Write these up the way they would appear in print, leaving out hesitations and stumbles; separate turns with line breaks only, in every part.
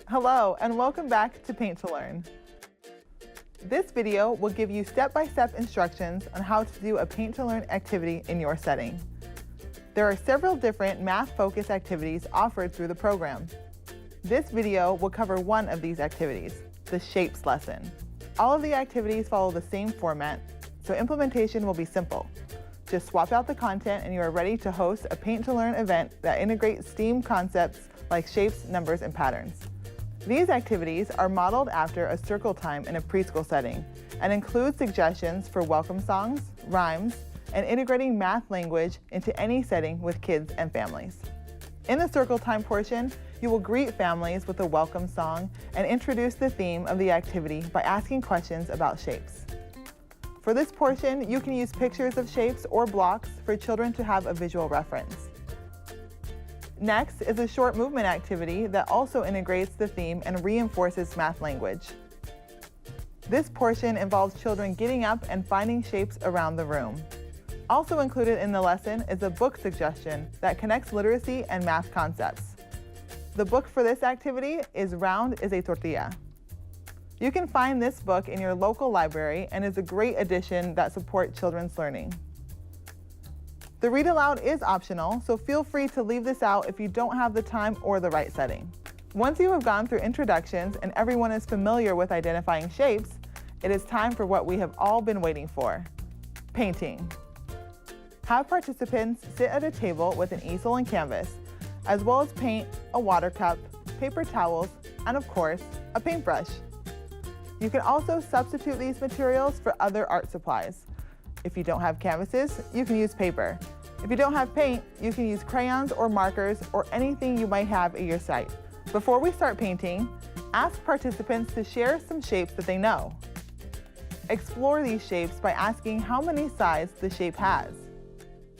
Hello, and welcome back to Paint to Learn. This video will give you step-by-step instructions on how to do a Paint to Learn activity in your setting. There are several different math-focused activities offered through the program. This video will cover one of these activities, the Shapes lesson. All of the activities follow the same format, so implementation will be simple. Just swap out the content and you are ready to host a Paint to Learn event that integrates STEAM concepts like shapes, numbers, and patterns. These activities are modeled after a circle time in a preschool setting and include suggestions for welcome songs, rhymes, and integrating math language into any setting with kids and families. In the circle time portion, you will greet families with a welcome song and introduce the theme of the activity by asking questions about shapes. For this portion, you can use pictures of shapes or blocks for children to have a visual reference. Next is a short movement activity that also integrates the theme and reinforces math language. This portion involves children getting up and finding shapes around the room. Also included in the lesson is a book suggestion that connects literacy and math concepts. The book for this activity is Round is a Tortilla. You can find this book in your local library and is a great addition that supports children's learning. The read aloud is optional, so feel free to leave this out if you don't have the time or the right setting. Once you have gone through introductions and everyone is familiar with identifying shapes, it is time for what we have all been waiting for, painting. Have participants sit at a table with an easel and canvas, as well as paint, a water cup, paper towels, and of course, a paintbrush. You can also substitute these materials for other art supplies. If you don't have canvases, you can use paper. If you don't have paint, you can use crayons or markers or anything you might have at your site. Before we start painting, ask participants to share some shapes that they know. Explore these shapes by asking how many sides the shape has,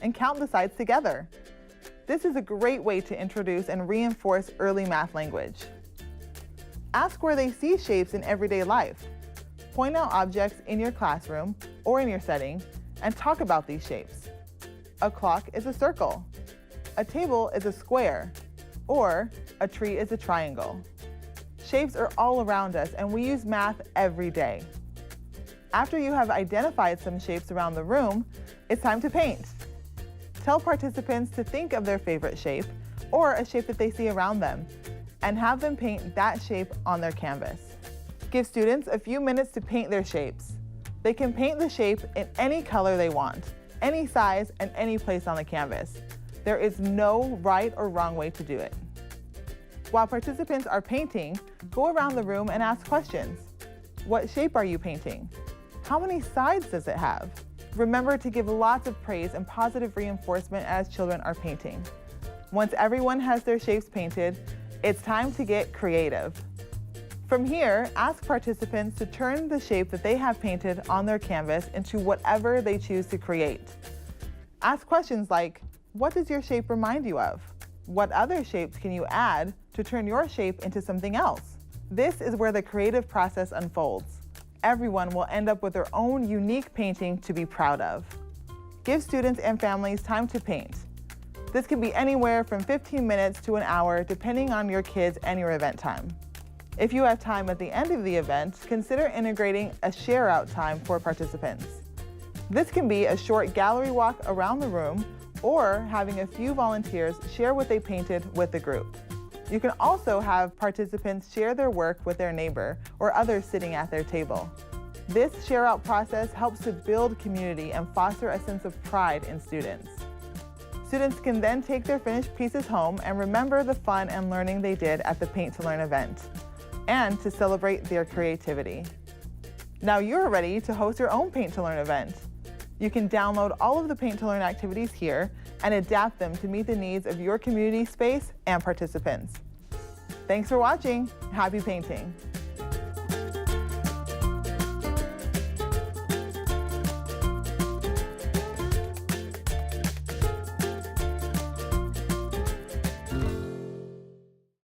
and count the sides together. This is a great way to introduce and reinforce early math language. Ask where they see shapes in everyday life. Point out objects in your classroom or in your setting and talk about these shapes. A clock is a circle, a table is a square, or a tree is a triangle. Shapes are all around us and we use math every day. After you have identified some shapes around the room, it's time to paint. Tell participants to think of their favorite shape or a shape that they see around them and have them paint that shape on their canvas. Give students a few minutes to paint their shapes. They can paint the shape in any color they want, any size, and any place on the canvas. There is no right or wrong way to do it. While participants are painting, go around the room and ask questions. What shape are you painting? How many sides does it have? Remember to give lots of praise and positive reinforcement as children are painting. Once everyone has their shapes painted, it's time to get creative. From here, ask participants to turn the shape that they have painted on their canvas into whatever they choose to create. Ask questions like, what does your shape remind you of? What other shapes can you add to turn your shape into something else? This is where the creative process unfolds. Everyone will end up with their own unique painting to be proud of. Give students and families time to paint. This can be anywhere from 15 minutes to an hour, depending on your kids and your event time. If you have time at the end of the event, consider integrating a share-out time for participants. This can be a short gallery walk around the room or having a few volunteers share what they painted with the group. You can also have participants share their work with their neighbor or others sitting at their table. This share-out process helps to build community and foster a sense of pride in students. Students can then take their finished pieces home and remember the fun and learning they did at the Paint to Learn event, and to celebrate their creativity. Now you're ready to host your own Paint to Learn event. You can download all of the Paint to Learn activities here and adapt them to meet the needs of your community space and participants. Thanks for watching. Happy painting.